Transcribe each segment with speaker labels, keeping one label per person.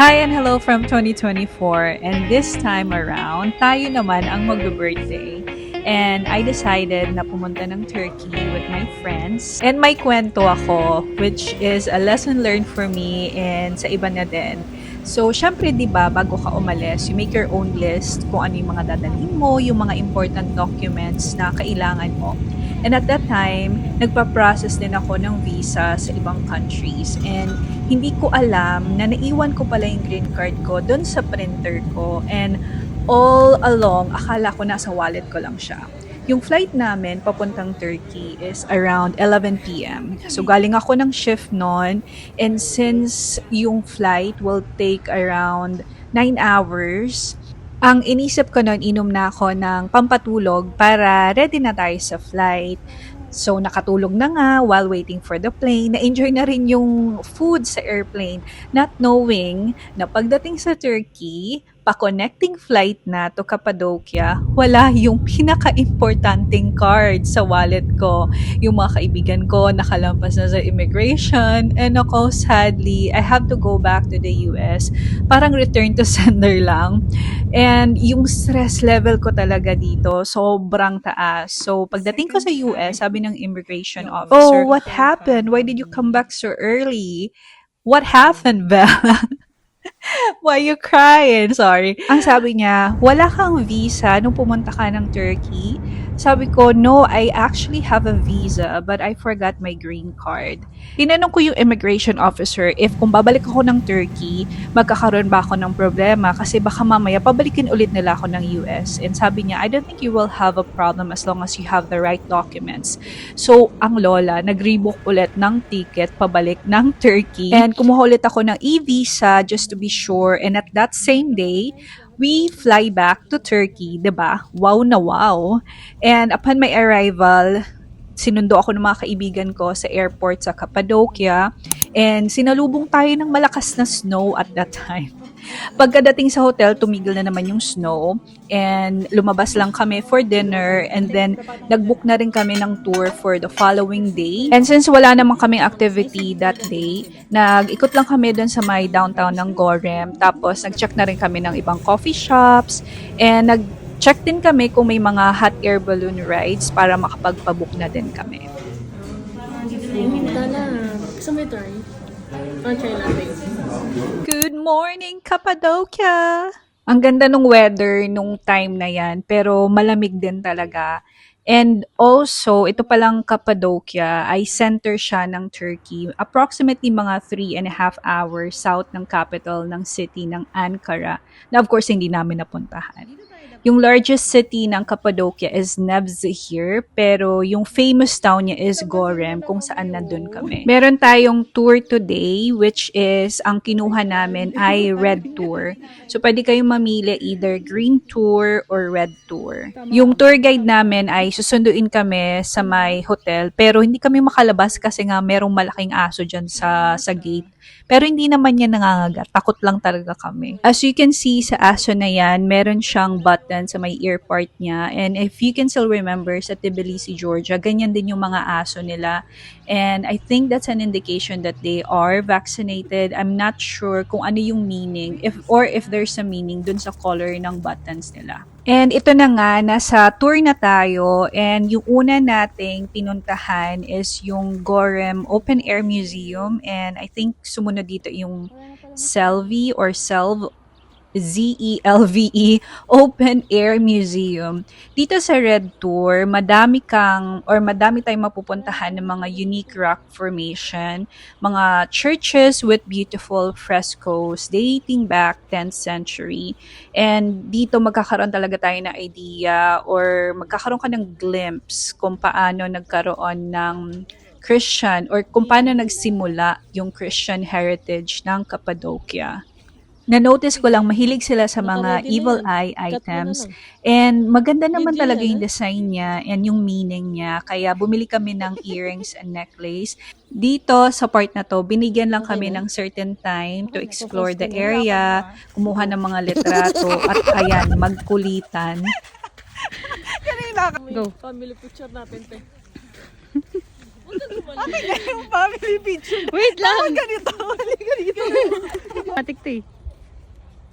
Speaker 1: Hi and hello from 2024, and this time around, tayo naman ang magbe-birthday. And I decided na pumunta ng Turkey with my friends. And may kwento ako, which is a lesson learned for me and sa iba na din. So, syempre, di ba, bago ka umalis, you make your own list kung ano yung mga dadalhin mo, yung mga important documents na kailangan mo. And at that time, nagpa-process din ako ng visa sa ibang countries. And hindi ko alam na naiwan ko pala yung green card ko doon sa printer ko. And all along, akala ko nasa wallet ko lang siya. Yung flight namin papuntang Turkey is around 11 p.m. So galing ako ng shift noon, and since yung flight will take around 9 hours, ang inisip ko noon, inom na ako ng pampatulog para ready na tayo sa flight. So, nakatulog na nga while waiting for the plane. Na-enjoy na rin yung food sa airplane. Not knowing na pagdating sa Turkey, pa-connecting flight na to Cappadocia, wala yung pinaka-importanting card sa wallet ko. Yung mga kaibigan ko, nakalampas na sa immigration. And ako, sadly, I have to go back to the US. Parang return to sender lang. And yung stress level ko talaga dito, sobrang taas. So, pagdating ko sa US, sabi ng immigration officer, "Oh, what happened? Why did you come back so early? What happened, Bella?" Why you crying? Sorry. Ang sabi niya, wala kang visa nung pumunta ka ng Turkey? Sabi ko, no, I actually have a visa, but I forgot my green card. Tinanong ko yung immigration officer if kung babalik ako ng Turkey, magkakaroon ba ako ng problema kasi baka mamaya pabalikin ulit nila ako ng US. And sabi niya, I don't think you will have a problem as long as you have the right documents. So, ang lola, nag-rebook ulit ng ticket pabalik ng Turkey. And kumuha ulit ako ng e-visa just to be sure. And at that same day, we fly back to Turkey, 'di ba? Wow na wow. And upon my arrival, sinundo ako ng mga kaibigan ko sa airport sa Cappadocia, and sinalubong tayo ng malakas na snow at that time. Pagkadating sa hotel, tumigil na naman yung snow, and lumabas lang kami for dinner, and then nagbook na rin kami ng tour for the following day. And since wala naman kaming activity that day, nag-ikot lang kami dun sa may downtown ng Gorem, tapos nag-check na rin kami ng ibang coffee shops, and nag-check din kami kung may mga hot air balloon rides para makapagpabook na din kami.
Speaker 2: Tala. Gusto mo i-try? Try natin.
Speaker 1: Good morning, Cappadocia! Ang ganda ng weather nung time na yan, pero malamig din talaga. And also, ito palang Cappadocia ay center siya ng Turkey. Approximately mga 3.5 hours south ng capital ng city ng Ankara, na of course hindi namin napuntahan. Yung largest city ng Cappadocia is Nevşehir, pero yung famous town niya is Gorem, kung saan nandun kami. Meron tayong tour today, which is, ang kinuha namin ay red tour. So, pwede kayong mamili either green tour or red tour. Yung tour guide namin ay susunduin kami sa may hotel, pero hindi kami makalabas kasi nga merong malaking aso dyan sa gate. Pero hindi naman yan nangangagat. Takot lang talaga kami. As you can see sa aso na yan, meron siyang button sa may ear part niya. And if you can still remember, sa Tbilisi, Georgia, ganyan din yung mga aso nila. And I think that's an indication that they are vaccinated. I'm not sure kung ano yung meaning, if there's a meaning dun sa color ng buttons nila. And ito na nga, nasa tour na tayo, and yung una nating pinuntahan is yung Gorem Open Air Museum, and I think sumunod dito yung Zelve ZELVE Open Air Museum. Dito sa Red Tour, madami tayong mapupuntahan ng mga unique rock formation, mga churches with beautiful frescoes dating back 10th century. And dito magkakaroon talaga tayo ng idea or magkakaroon ka ng glimpse kung paano nagkaroon ng Christian or kung paano nagsimula yung Christian heritage ng Cappadocia. Na-notice ko lang, mahilig sila sa mga evil eye items. And maganda naman talaga yung design niya and yung meaning niya. Kaya bumili kami ng earrings and necklace. Dito, sa part na to, binigyan lang kami ng certain time to explore the area, kumuha ng mga litrato, at ayan, magkulitan.
Speaker 2: Go. Family picture natin, te.
Speaker 3: Yung family picture.
Speaker 2: Wait lang.
Speaker 3: Ganito.
Speaker 2: Matik, te.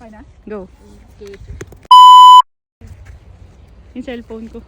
Speaker 1: Okay na?
Speaker 3: Go.
Speaker 2: Do it.
Speaker 3: Yung cellphone ko.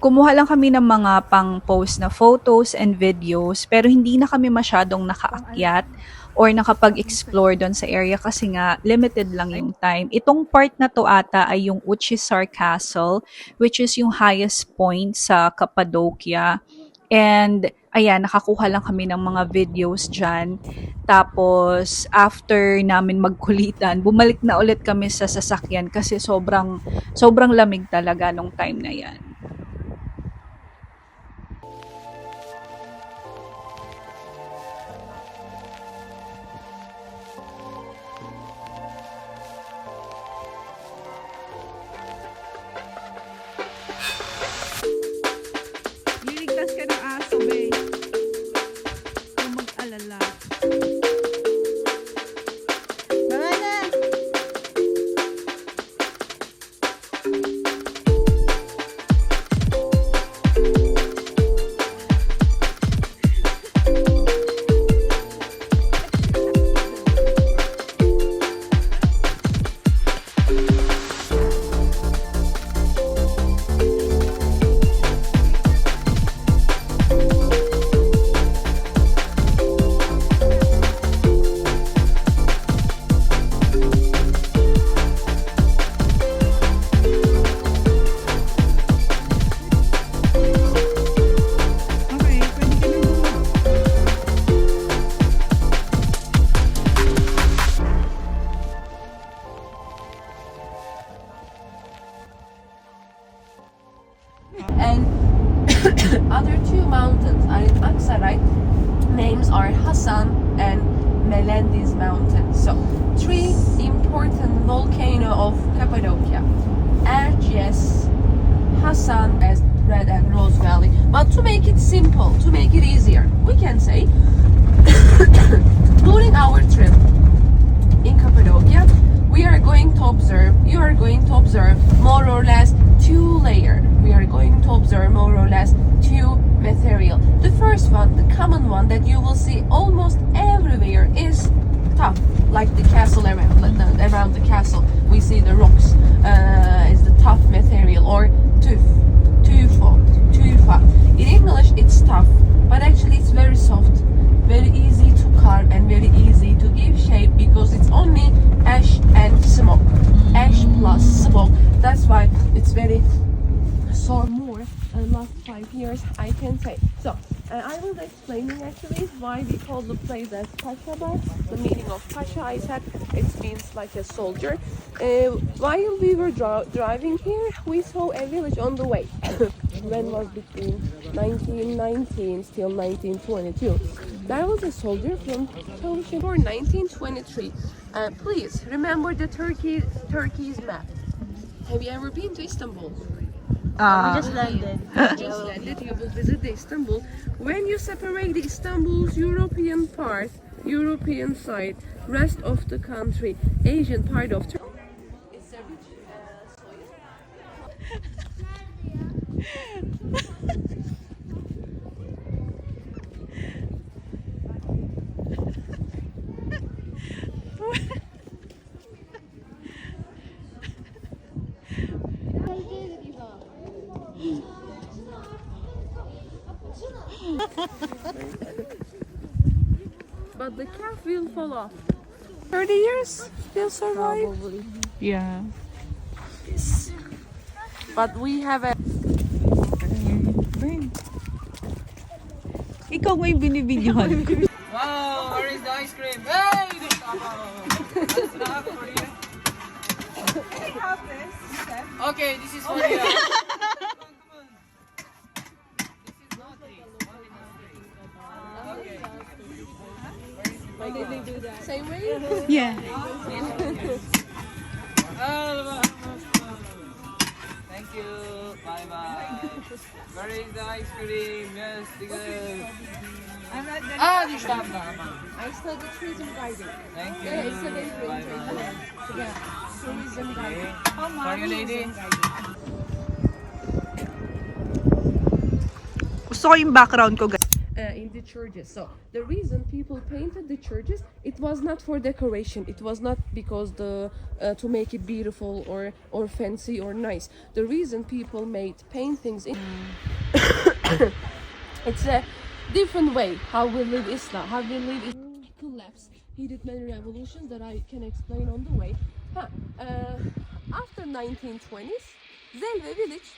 Speaker 1: Kumuha lang kami ng mga pang-post na photos and videos pero hindi na kami masyadong nakaakyat or nakapag-explore doon sa area kasi nga limited lang yung time. Itong part na to ata ay yung Uchisar Castle, which is yung highest point sa Cappadocia. And ayan, nakakuha lang kami ng mga videos dyan. Tapos after namin magkulitan, bumalik na ulit kami sa sasakyan kasi sobrang lamig talaga nung time na yan.
Speaker 3: Liligtas ka ng aso, babe. Huwag mag-alala. Baba na! Okay, pwede ka na bumaba.
Speaker 4: And other two mountains are in Aksaray. Names are Hassan and Melendez Mountains. So three important volcano of Cappadocia: Erciyes, Hassan, as Red and Rose Valley. But to make it simple, to make it easier, we can say during our trip in Cappadocia, you are going to observe more or less two layers. We are going to observe more or less two material. The first one, the common one that you will see almost everywhere, is tuff, like the castle around the castle. We see the rocks is the tough material, or tufa. In English, it's tough, but actually it's very soft, very easy to carve and very easy to give shape because it's only ash and smoke. Ash plus smoke. That's why it's very so more last 5 years, I can say. So I will explain actually why we call the place as Pashabar. The meaning of Pasha, I said, it means like a soldier. While we were driving here, we saw a village on the way. When was between 1919 till 1922. There was a soldier from Çalışin for 1923. Please remember the Turkey's map. Have you ever been to Istanbul?
Speaker 2: Just landed.
Speaker 4: Just landed, you will visit the Istanbul. When you separate the Istanbul's European part, European side, rest of the country, Asian part of Turkey. It's a rich soil. But the calf will fall off. 30 years still survive.
Speaker 3: Yeah.
Speaker 4: But we have a
Speaker 3: Ikaw may binibidyohan.
Speaker 5: Wow, where is the ice cream? Hey! That's enough for you. Okay, this is for you.
Speaker 4: same way.
Speaker 3: Yeah.
Speaker 5: Thank you. Bye bye. Where is the ice cream? Yes, good. Die stop now.
Speaker 4: I study tourism guiding.
Speaker 5: Thank you.
Speaker 4: Yeah, it's a very
Speaker 5: Bye
Speaker 4: great
Speaker 5: bye.
Speaker 4: Yeah, tourism guiding.
Speaker 5: For you, lady.
Speaker 3: Gusto ko yung background ko, guys.
Speaker 4: in the churches. So the reason people painted the churches, it was not for decoration. It was not because to make it beautiful or fancy or nice. The reason people made paintings in it's a different way how we live Islam, how we live collapse. He did many revolutions that I can explain on the way. After 1920s, Zelve village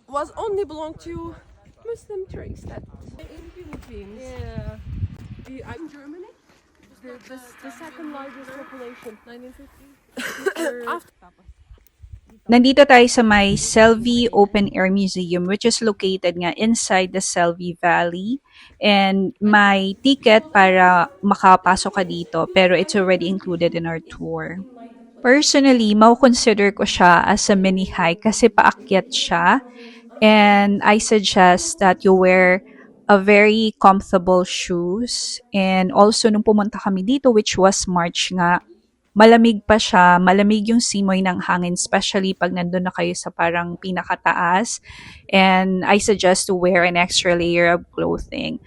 Speaker 4: was only belong to Muslim Turks. That in Philippines, I'm Germany. The second largest population, 1950. After
Speaker 1: Nandito tayo sa may Selvi Open Air Museum, which is located nga inside the Selvi Valley. And may ticket para makapasok ka dito, pero it's already included in our tour. Personally, mau-consider ko siya as a mini hike kasi paakyat siya. And I suggest that you wear a very comfortable shoes. And also, nung pumunta kami dito, which was March nga, malamig pa siya, malamig yung simoy ng hangin, especially pag nandun na kayo sa parang pinakataas. And I suggest to wear an extra layer of clothing.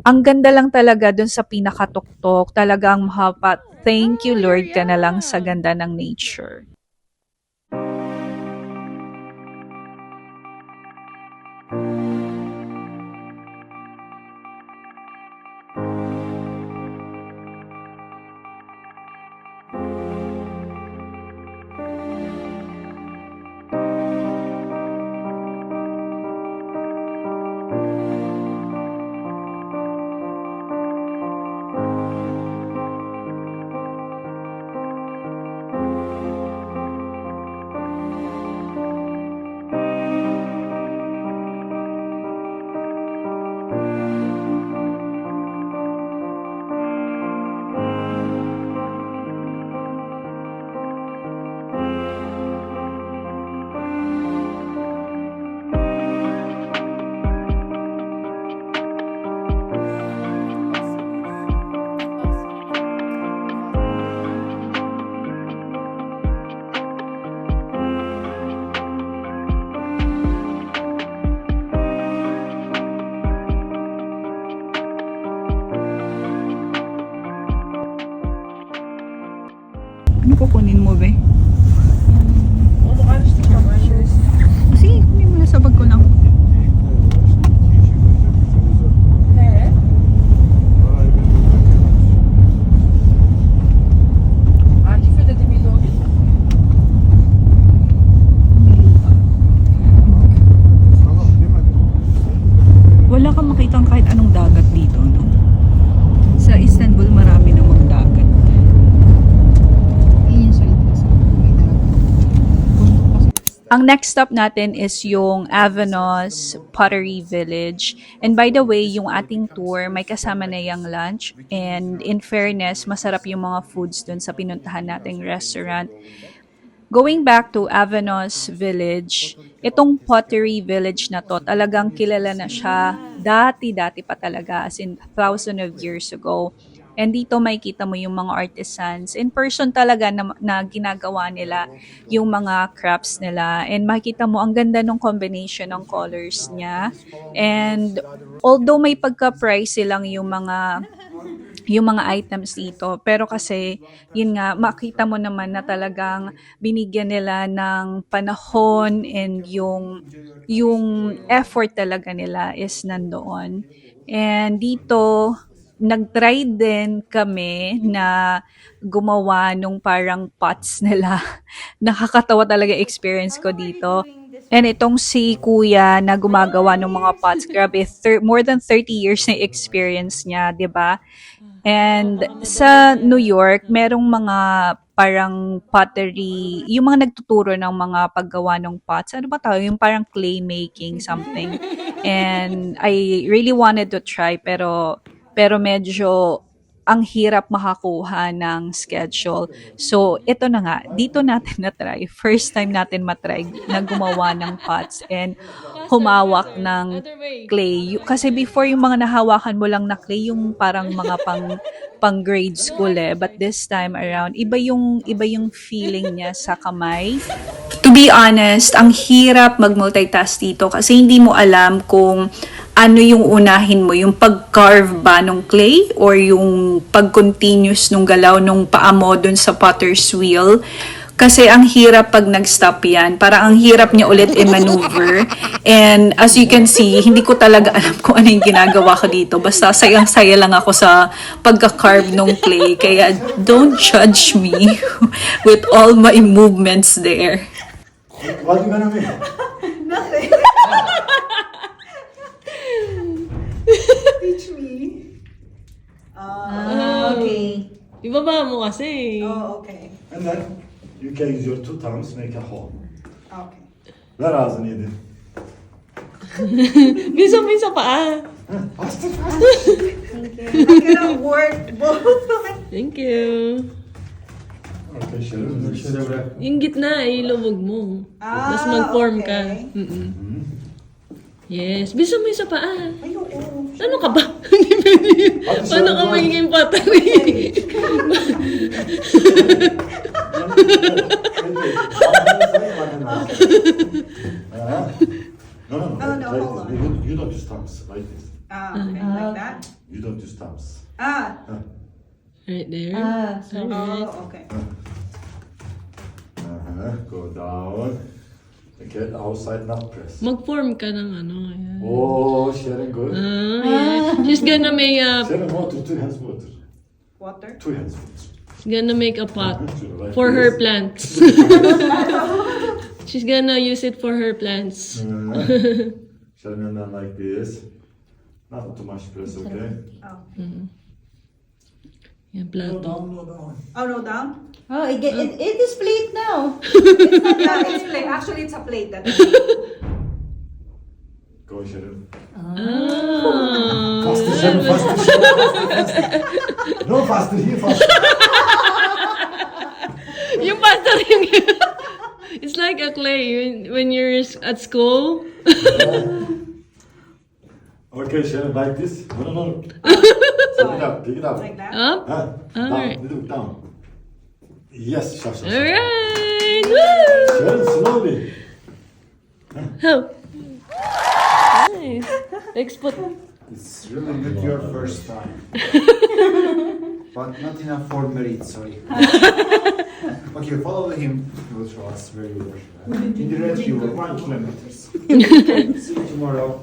Speaker 1: Ang ganda lang talaga dun sa pinakatuktok, talagang mahaba. Thank you Lord ka na lang sa ganda ng nature.
Speaker 3: Ano kukunin mo, be?
Speaker 4: Onu karıştırmam.
Speaker 3: Sige, kunin mo na sa bag ko lang.
Speaker 4: He. Akif ödedi miydi o gün?
Speaker 3: Wala kang makitang kahit anong dagat dito, no? Sa Istanbul, marami namang dagat.
Speaker 1: Ang next stop natin is yung Avanos Pottery Village. And by the way, yung ating tour, may kasama na yung lunch. And in fairness, masarap yung mga foods dun sa pinuntahan nating restaurant. Going back to Avanos Village, itong Pottery Village na to, talagang kilala na siya dati-dati pa talaga, as in thousands of years ago. And dito makikita mo yung mga artisans in person talaga na ginagawa nila yung mga crafts nila. And makikita mo ang ganda ng combination ng colors niya. And although may pagka-pricey lang yung mga items dito, pero kasi yun nga, makita mo naman na talagang binigyan nila ng panahon and yung effort talaga nila is nandoon. And dito nag-try din kami na gumawa nung parang pots nila. Nakakatawa talaga experience ko dito. And itong si kuya na gumagawa ng mga pots, grabe, more than 30 years na experience niya, 'di ba? And sa New York, merong mga parang pottery, yung mga nagtuturo ng mga paggawa ng pots. Ano ba tawag? Yung parang clay making something. And I really wanted to try, pero medyo ang hirap makakuha ng schedule. So, ito na nga, dito natin na-try. First time natin matry na gumawa ng pots and humawak ng clay. Kasi before, yung mga nahawakan mo lang na clay, yung parang mga pang grade school eh. But this time around, iba yung feeling niya sa kamay. To be honest, ang hirap mag-multitask dito kasi hindi mo alam kung
Speaker 3: ano yung unahin mo, yung pag-carve ba ng clay or yung pag-continuous nung galaw nung paa mo dun sa potter's wheel. Kasi ang hirap pag nag-stop yan. Parang ang hirap niya ulit i-maneuver. And as you can see, hindi ko talaga alam kung ano yung ginagawa ko dito. Basta sayang-saya lang ako sa pagka-carve ng clay. Kaya don't judge me with all my movements there.
Speaker 6: What are you gonna make?
Speaker 3: Teach me. Okay.
Speaker 2: Ibaba mo kasi.
Speaker 3: Oh, okay.
Speaker 6: And then you can use your two thumbs, make a hole.
Speaker 3: Okay.
Speaker 6: Ver ağzını yedin.
Speaker 2: Minsan paa.
Speaker 6: Bastır.
Speaker 3: I cannot work both.
Speaker 2: Thank you.
Speaker 6: Arkadaşlarım şöyle bırak.
Speaker 2: Yung gitna, ilubog mo.
Speaker 3: Ah,
Speaker 2: Mas mag-form ka.
Speaker 3: okay.
Speaker 2: Yes. Bisa mo yung sa paa.
Speaker 3: Ayoko.
Speaker 2: Ano ka ba? Paano ka magiging patari?
Speaker 6: No,
Speaker 3: Oh, no, hold on.
Speaker 6: You don't use thumbs like this.
Speaker 3: Okay, like that.
Speaker 6: You don't use thumbs.
Speaker 2: Right there.
Speaker 3: Oh, okay.
Speaker 6: Go down. Okay, outside not press.
Speaker 2: Mag-form ka ng ano. Ayan.
Speaker 6: Oh, Sharon, good.
Speaker 2: Yeah. She's gonna make a
Speaker 6: Sharon, water, two hands water.
Speaker 3: Water.
Speaker 6: Two hands water.
Speaker 2: she's gonna make a pot
Speaker 6: Like
Speaker 2: for
Speaker 6: this.
Speaker 2: her plants. She's gonna use it for her plants.
Speaker 6: Sharon, and then like this. Not too much press, okay?
Speaker 2: Yan,
Speaker 6: No
Speaker 2: plato.
Speaker 6: down, no down.
Speaker 3: Oh, no, down?
Speaker 7: Oh, it is plate now.
Speaker 3: Yeah, it's plate. Actually, it's a plate.
Speaker 6: Go, Sharon.
Speaker 2: Ah.
Speaker 6: Faster, Sharon, faster, Sharon. No, faster, here, faster.
Speaker 2: Yung pasta rin. It's like a clay when you're at school.
Speaker 6: Okay, Sharon, like this. No, no, no. Pick it up, pick it up.
Speaker 3: Like that?
Speaker 2: Up.
Speaker 6: Huh? Down,
Speaker 2: Alright.
Speaker 6: little down. Yes, shush, shush.
Speaker 2: Alright. Woo!
Speaker 6: Sharon, slowly.
Speaker 2: Oh. Nice. Let's put.
Speaker 8: It's really not your first time. But not enough for merit, sorry. Okay, follow him. He will show us where you were. In the red, you were 1 kilometers. See you tomorrow.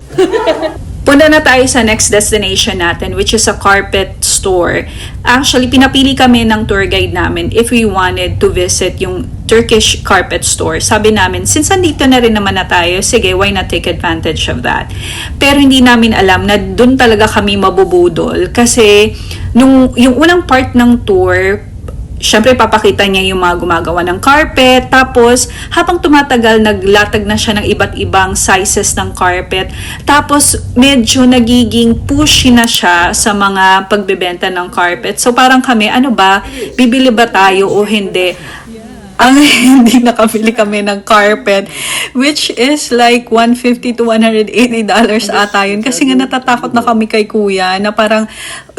Speaker 3: Punta na tayo sa next destination natin, which is a carpet store. Actually, pinapili kami ng tour guide namin if we wanted to visit yung Turkish carpet store. Sabi namin, since andito na rin naman na tayo, sige, why not take advantage of that? Pero hindi namin alam na dun talaga kami mabubudol. Kasi, yung unang part ng tour, syempre papakita niya yung mga gumagawa ng carpet, tapos habang tumatagal naglatag na siya ng iba't ibang sizes ng carpet, tapos medyo nagiging pushy na siya sa mga pagbebenta ng carpet. So parang kami, ano ba, bibili ba tayo o hindi? Ang hindi nakabili kami ng carpet, which is like $150 to $180 ata yun. Kasi nga natatakot na kami kay kuya na parang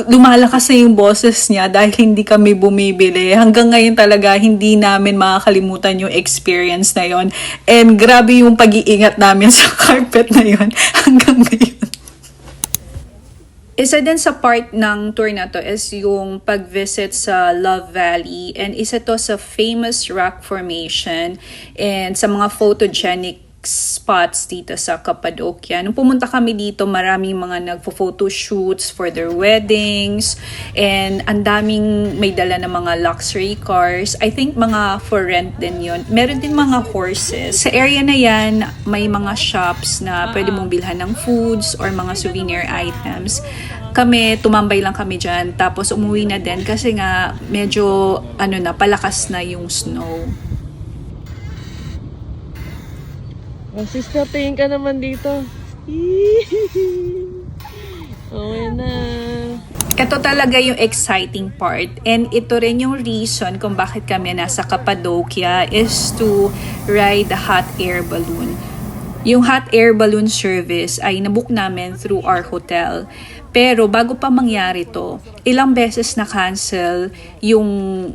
Speaker 3: lumalakas na yung boses niya dahil hindi kami bumibili. Hanggang ngayon talaga hindi namin makakalimutan yung experience na yon. And grabe yung pag-iingat namin sa carpet na yon hanggang ngayon. Isa din sa part ng tour na to is yung pag-visit sa Love Valley, and isa to sa famous rock formation and sa mga photogenic spots dito sa Cappadocia. Nung pumunta kami dito, maraming mga nagpo-photo shoots for their weddings, and ang daming may dala ng mga luxury cars. I think mga for rent din yun. Meron din mga horses. Sa area na yan, may mga shops na pwede mong bilhan ng foods or mga souvenir items. Kami, tumambay lang kami dyan, tapos umuwi na din kasi nga medyo palakas na yung snow.
Speaker 2: Oh, sister, tingin ka naman dito. Okay na.
Speaker 3: Ito talaga yung exciting part, and ito rin yung reason kung bakit kami nasa Cappadocia is to ride the hot air balloon. Yung hot air balloon service ay nabook namin through our hotel. Pero bago pa mangyari to, ilang beses na cancel yung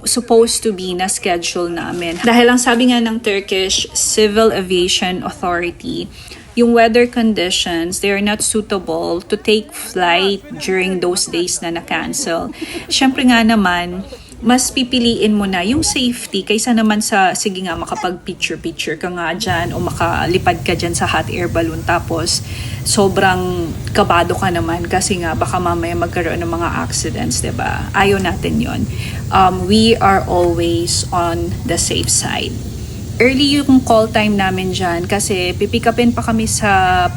Speaker 3: supposed to be na schedule namin. Dahil ang sabi nga ng Turkish Civil Aviation Authority, yung weather conditions, they are not suitable to take flight during those days na na-cancel. Syempre nga naman, mas pipiliin mo na yung safety kaysa naman sa, sige nga, makapag-picture-picture ka nga dyan o makalipad ka dyan sa hot air balloon tapos sobrang kabado ka naman kasi nga baka mamaya magkaroon ng mga accidents, diba? Ayaw natin yon. We are always on the safe side. Early yung call time namin dyan kasi pipikapin pa kami sa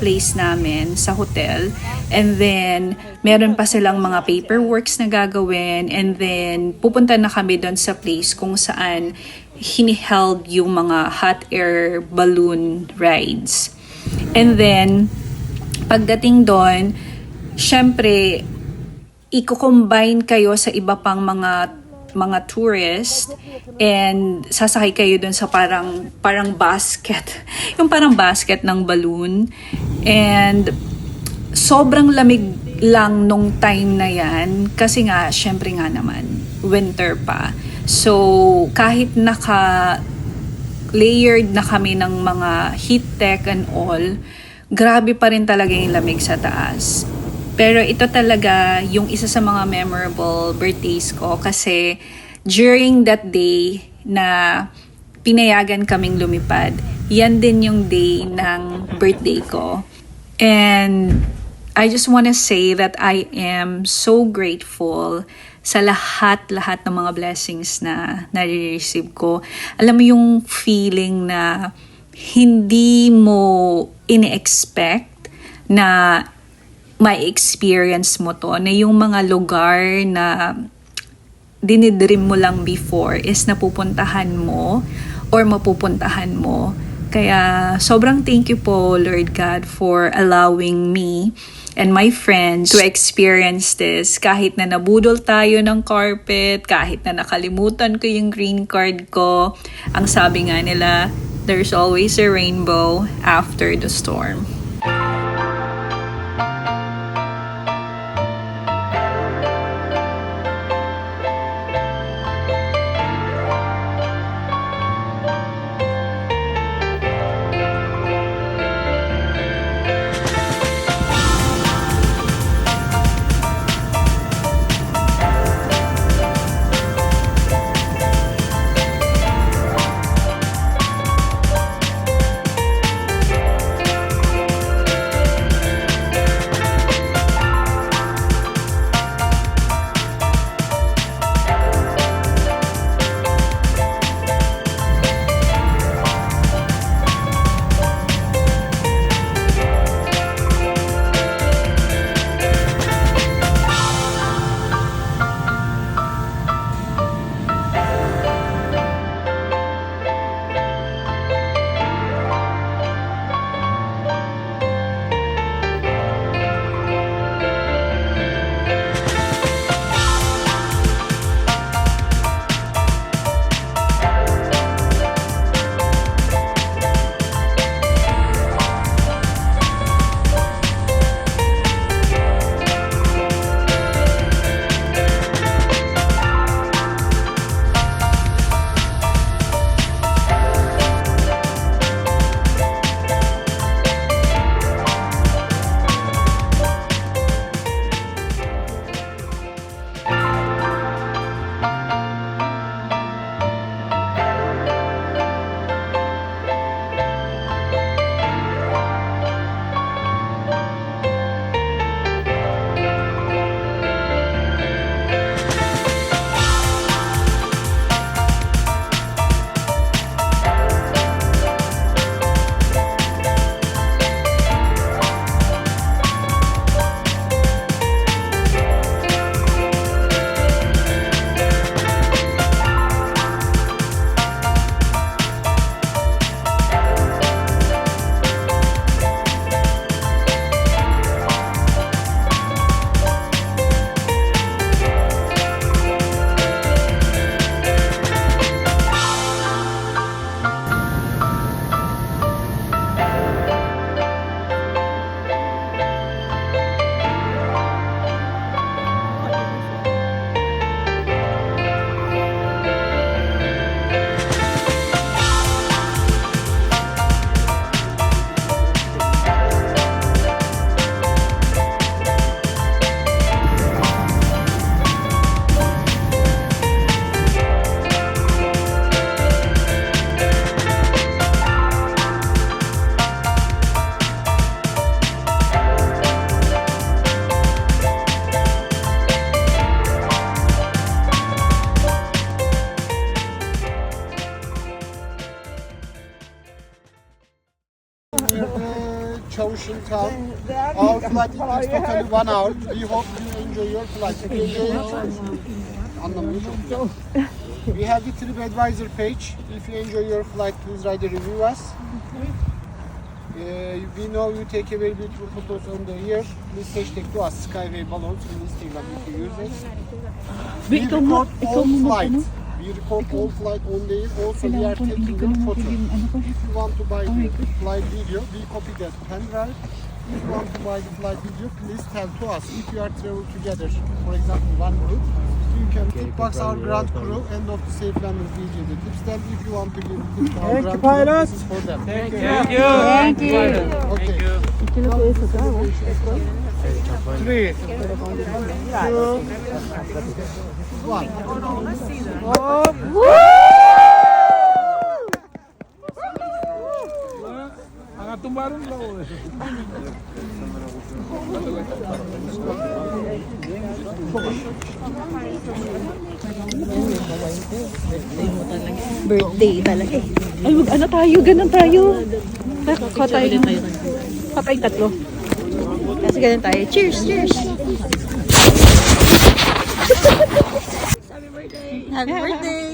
Speaker 3: place namin, sa hotel. And then, meron pa silang mga paperworks na gagawin. And then, pupunta na kami doon sa place kung saan hiniheld yung mga hot air balloon rides. And then, pagdating doon, syempre, i-combine kayo sa iba pang mga tourist and sasakay kayo dun sa parang basket. Yung parang basket ng balloon. And sobrang lamig lang nung time na yan kasi nga, syempre nga naman, winter pa. So, kahit naka-layered na kami ng mga heat tech and all, grabe pa rin talaga yung lamig sa taas. Pero ito talaga yung isa sa mga memorable birthdays ko kasi during that day na pinayagan kaming lumipad, yan din yung day ng birthday ko. And I just wanna say that I am so grateful sa lahat ng mga blessings na nare-receive ko. Alam mo yung feeling na hindi mo ini-expect na may experience mo to, na yung mga lugar na dinidream mo lang before is napupuntahan mo or mapupuntahan mo. Kaya sobrang thank you po, Lord God, for allowing me and my friends to experience this. Kahit na nabudol tayo ng carpet, kahit na nakalimutan ko yung green card ko, ang sabi nga nila, there's always a rainbow after the storm.
Speaker 9: out. Our flight is totally 1 hour. We hope you enjoy your flight. If you enjoy it, anlamıyorum. We have the TripAdvisor page. If you enjoy your flight, please write a review us. We know you take a very beautiful photos on the year. Please hashtag to us Skyway Balloons in Instagram if you use it. We record all flights. We record all flight on the air. Also, we are taking your photo. If you want to buy the flight video, we copy that pen drive. If you want to buy the flight video, please tell to us. If you are travel together, for example, one group, you can tipbox our ground crew and of the safe landing video. The tips them if you want to give tips to our ground crew. This is for them.
Speaker 5: Thank you.
Speaker 9: Okay. Three, two, one.
Speaker 7: Birthday talaga eh. Ay, ano tayo? Ganun tayo. Katay. Katay tatlo. Kasi ganun tayo. Cheers! Cheers! Happy birthday! Happy birthday!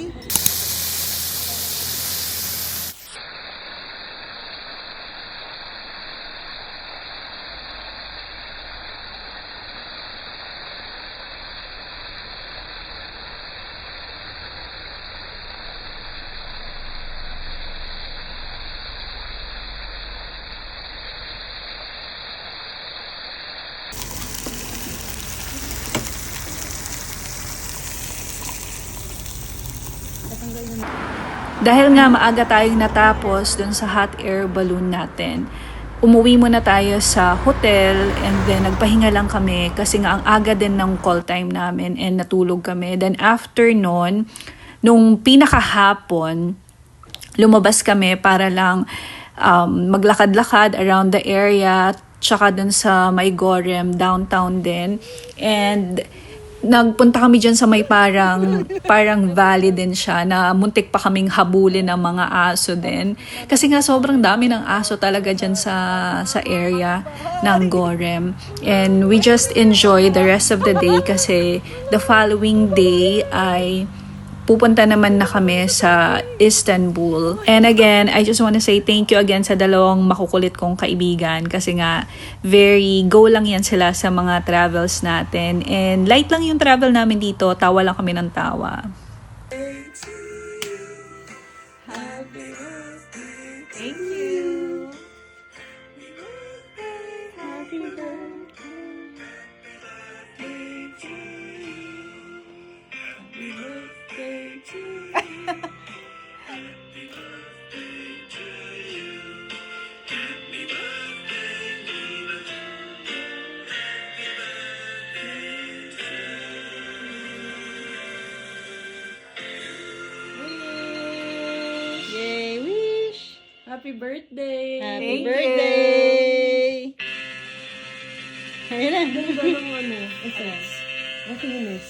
Speaker 3: Dahil nga maaga tayong natapos dun sa hot air balloon natin, umuwi muna tayo sa hotel and then nagpahinga lang kami kasi nga ang aga din ng call time namin and natulog kami. Then after nun, nung pinakahapon, lumabas kami para lang maglakad-lakad around the area, tsaka dun sa May Gorem, downtown din. And nagpunta kami dyan sa may parang valley din siya na muntik pa kaming habulin ng mga aso din. Kasi nga sobrang dami ng aso talaga dyan sa area ng Gorem. And we just enjoy the rest of the day kasi the following day ay pupunta naman na kami sa Istanbul. And again, I just want to say thank you again sa dalawang makukulit kong kaibigan kasi nga very go lang yan sila sa mga travels natin. And light lang yung travel namin dito, tawa lang kami ng tawa.
Speaker 1: Thank you.
Speaker 2: Yay, wish! Happy birthday!
Speaker 7: Happy birthday! Ayun na.
Speaker 2: Ano? Essence. What can you miss?